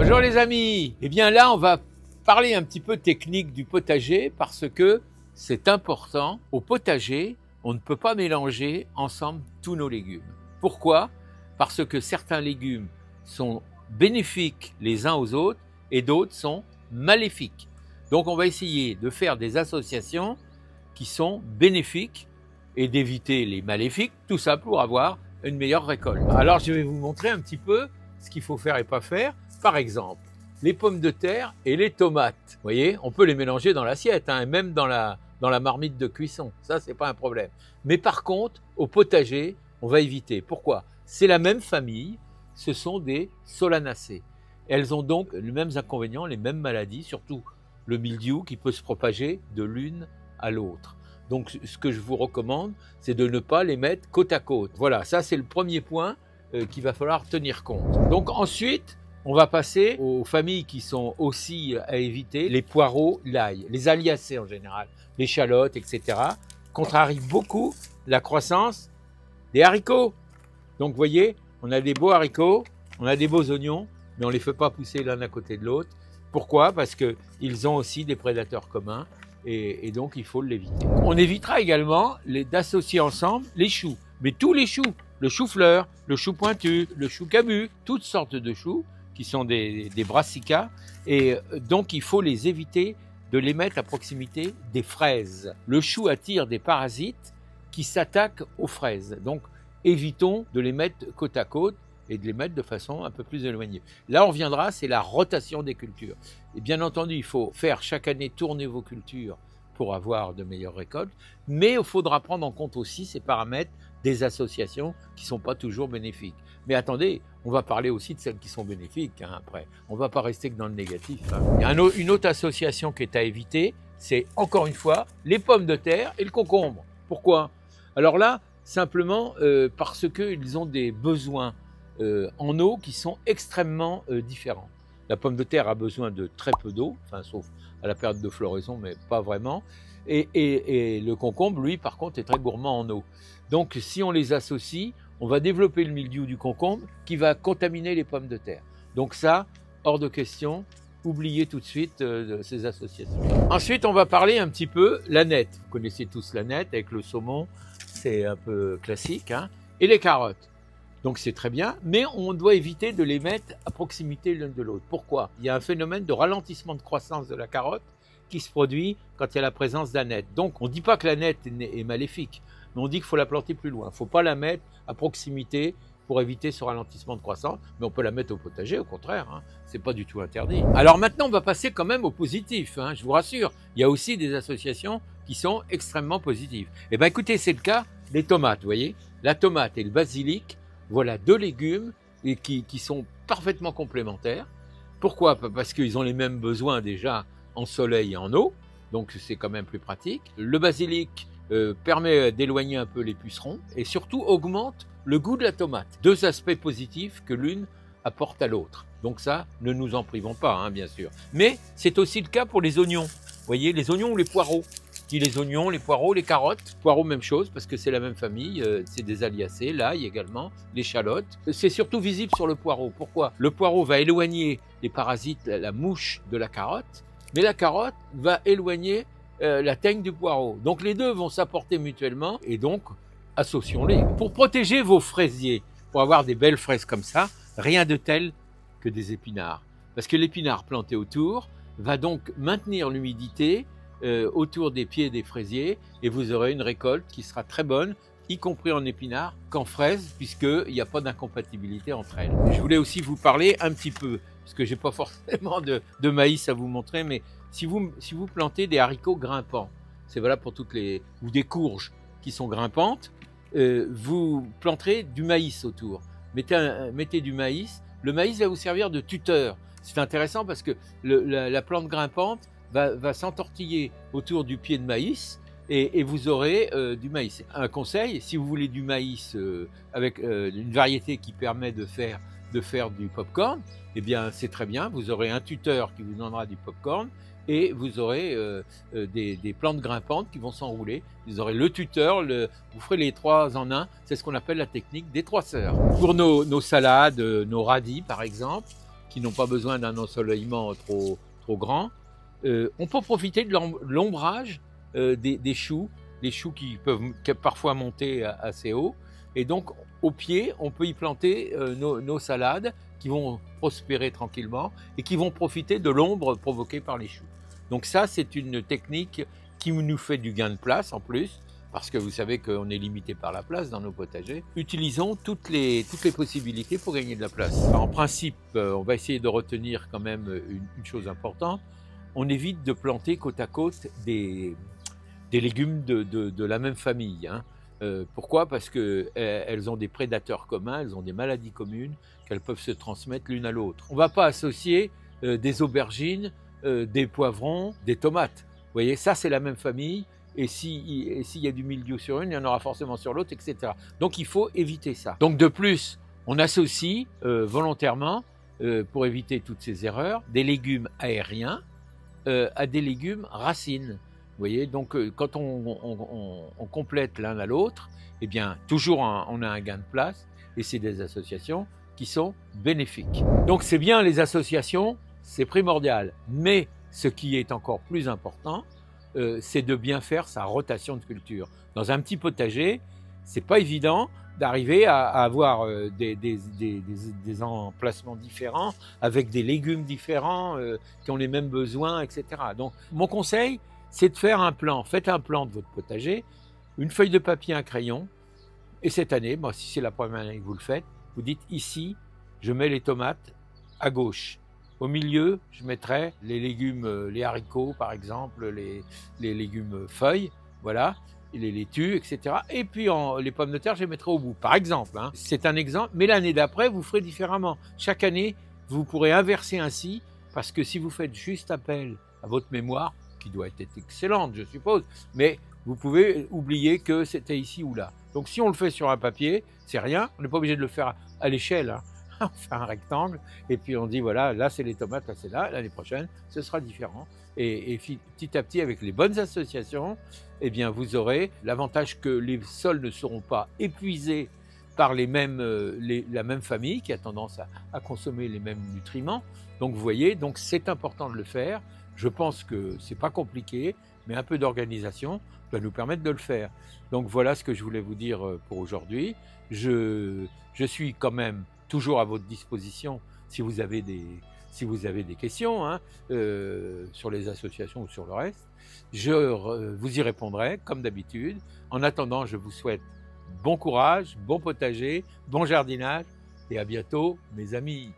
Bonjour les amis. Eh bien là, on va parler un petit peu technique du potager parce que c'est important. Au potager, on ne peut pas mélanger ensemble tous nos légumes. Pourquoi? Parce que certains légumes sont bénéfiques les uns aux autres et d'autres sont maléfiques. Donc on va essayer de faire des associations qui sont bénéfiques et d'éviter les maléfiques, tout ça pour avoir une meilleure récolte. Alors je vais vous montrer un petit peu ce qu'il faut faire et pas faire. Par exemple, les pommes de terre et les tomates. Vous voyez, on peut les mélanger dans l'assiette, hein, et même dans la marmite de cuisson. Ça, c'est pas un problème. Mais par contre, au potager, on va éviter. Pourquoi? C'est la même famille, ce sont des solanacées. Elles ont donc les mêmes inconvénients, les mêmes maladies, surtout le mildiou qui peut se propager de l'une à l'autre. Donc, ce que je vous recommande, c'est de ne pas les mettre côte à côte. Voilà, ça, c'est le premier point qu'il va falloir tenir compte. Donc, ensuite, on va passer aux familles qui sont aussi à éviter, les poireaux, l'ail, les aliacées en général, l'échalote, etc. contrarient beaucoup la croissance des haricots. Donc, vous voyez, on a des beaux haricots, on a des beaux oignons, mais on ne les fait pas pousser l'un à côté de l'autre. Pourquoi? Parce qu'ils ont aussi des prédateurs communs et donc il faut l'éviter. On évitera également d'associer ensemble les choux, mais tous les choux, le chou-fleur, le chou pointu, le chou cabu, toutes sortes de choux qui sont des brassicas et donc il faut les éviter de les mettre à proximité des fraises. Le chou attire des parasites qui s'attaquent aux fraises, donc évitons de les mettre côte à côte et de les mettre de façon un peu plus éloignée. Là, on reviendra, c'est la rotation des cultures. Et bien entendu, il faut faire chaque année tourner vos cultures pour avoir de meilleures récoltes, mais il faudra prendre en compte aussi ces paramètres des associations qui ne sont pas toujours bénéfiques. Mais attendez, on va parler aussi de celles qui sont bénéfiques, hein, après. On ne va pas rester que dans le négatif. Hein. Il y a une autre association qui est à éviter, c'est encore une fois les pommes de terre et le concombre. Pourquoi? Alors là, simplement parce qu'ils ont des besoins en eau qui sont extrêmement différents. La pomme de terre a besoin de très peu d'eau, enfin, sauf à la période de floraison, mais pas vraiment. Et le concombre, lui, par contre, est très gourmand en eau. Donc, si on les associe, on va développer le mildiou du concombre qui va contaminer les pommes de terre. Donc ça, hors de question, oubliez tout de suite ces associations. Ensuite, on va parler un petit peu l'aneth. Vous connaissez tous l'aneth avec le saumon, c'est un peu classique, hein, et les carottes. Donc c'est très bien, mais on doit éviter de les mettre à proximité l'une de l'autre. Pourquoi? Il y a un phénomène de ralentissement de croissance de la carotte qui se produit quand il y a la présence d'aneth. Donc on ne dit pas que l'aneth est maléfique, mais on dit qu'il faut la planter plus loin. Il ne faut pas la mettre à proximité pour éviter ce ralentissement de croissance, mais on peut la mettre au potager, au contraire, hein, ce n'est pas du tout interdit. Alors maintenant, on va passer quand même au positif, hein, je vous rassure. Il y a aussi des associations qui sont extrêmement positives. Eh bien écoutez, c'est le cas des tomates, vous voyez. La tomate et le basilic, voilà deux légumes qui sont parfaitement complémentaires. Pourquoi? Parce qu'ils ont les mêmes besoins déjà en soleil et en eau, donc c'est quand même plus pratique. Le basilic permet d'éloigner un peu les pucerons et surtout augmente le goût de la tomate. Deux aspects positifs que l'une apporte à l'autre. Donc ça, ne nous en privons pas, hein, bien sûr. Mais c'est aussi le cas pour les oignons. Vous voyez, les oignons ou les poireaux. Les oignons, les poireaux, les carottes. Poireaux, même chose, parce que c'est la même famille, c'est des aliacées, l'ail également, l'échalote. C'est surtout visible sur le poireau. Pourquoi? Le poireau va éloigner les parasites, la mouche de la carotte, mais la carotte va éloigner la teigne du poireau. Donc les deux vont s'apporter mutuellement, et donc associons-les. Pour protéger vos fraisiers, pour avoir des belles fraises comme ça, rien de tel que des épinards. Parce que l'épinard planté autour va donc maintenir l'humidité autour des pieds des fraisiers et vous aurez une récolte qui sera très bonne, y compris en épinards qu'en fraises, puisqu'il n'y a pas d'incompatibilité entre elles. Je voulais aussi vous parler un petit peu, parce que je n'ai pas forcément de maïs à vous montrer, mais si vous plantez des haricots grimpants, c'est valable pour toutes les... ou des courges qui sont grimpantes, vous planterez du maïs autour. Mettez du maïs, le maïs va vous servir de tuteur. C'est intéressant parce que la plante grimpante va s'entortiller autour du pied de maïs et vous aurez du maïs. Un conseil, si vous voulez du maïs avec une variété qui permet de faire du popcorn, eh bien c'est très bien, vous aurez un tuteur qui vous donnera du popcorn et vous aurez des plantes grimpantes qui vont s'enrouler. Vous aurez le tuteur, vous ferez les trois en un, c'est ce qu'on appelle la technique des trois sœurs. Pour nos salades, nos radis par exemple, qui n'ont pas besoin d'un ensoleillement trop grand. On peut profiter de l'ombrage des choux, les choux qui peuvent parfois monter assez haut. Et donc, au pied, on peut y planter nos salades qui vont prospérer tranquillement et qui vont profiter de l'ombre provoquée par les choux. Donc ça, c'est une technique qui nous fait du gain de place en plus, parce que vous savez qu'on est limité par la place dans nos potagers. Utilisons toutes les possibilités pour gagner de la place. En principe, on va essayer de retenir quand même une chose importante. On évite de planter côte à côte des légumes de la même famille. Hein. Pourquoi? Parce qu'elles ont des prédateurs communs, elles ont des maladies communes, qu'elles peuvent se transmettre l'une à l'autre. On ne va pas associer des aubergines, des poivrons, des tomates. Vous voyez, ça c'est la même famille, et s'il y a du mildiou sur une, il y en aura forcément sur l'autre, etc. Donc il faut éviter ça. Donc de plus, on associe volontairement, pour éviter toutes ces erreurs, des légumes aériens à des légumes racines. Vous voyez, donc quand on complète l'un à l'autre, eh bien toujours on a un gain de place, et c'est des associations qui sont bénéfiques. Donc c'est bien les associations, c'est primordial, mais ce qui est encore plus important, c'est de bien faire sa rotation de culture. Dans un petit potager, c'est pas évident d'arriver à avoir des emplacements différents, avec des légumes différents, qui ont les mêmes besoins, etc. Donc mon conseil, c'est de faire un plan. Faites un plan de votre potager, une feuille de papier, un crayon, et cette année, bon, si c'est la première année que vous le faites, vous dites ici, je mets les tomates à gauche. Au milieu, je mettrai les légumes, les haricots par exemple, les légumes feuilles, voilà, et les laitues, etc. Et puis les pommes de terre, je les mettrai au bout, par exemple. Hein. C'est un exemple, mais l'année d'après, vous ferez différemment. Chaque année, vous pourrez inverser ainsi, parce que si vous faites juste appel à votre mémoire, qui doit être excellente, je suppose, mais vous pouvez oublier que c'était ici ou là. Donc si on le fait sur un papier, c'est rien, on n'est pas obligé de le faire à l'échelle, hein. On fait un rectangle, et puis on dit voilà, là c'est les tomates, là c'est là, l'année prochaine, ce sera différent. Et petit à petit, avec les bonnes associations, eh bien vous aurez l'avantage que les sols ne seront pas épuisés par la même famille qui a tendance à consommer les mêmes nutriments. Donc vous voyez, donc c'est important de le faire. Je pense que c'est pas compliqué, mais un peu d'organisation va nous permettre de le faire. Donc voilà ce que je voulais vous dire pour aujourd'hui. Je suis quand même toujours à votre disposition si vous avez des questions, hein, sur les associations ou sur le reste. Je vous y répondrai comme d'habitude. En attendant, je vous souhaite bon courage, bon potager, bon jardinage, et à bientôt mes amis.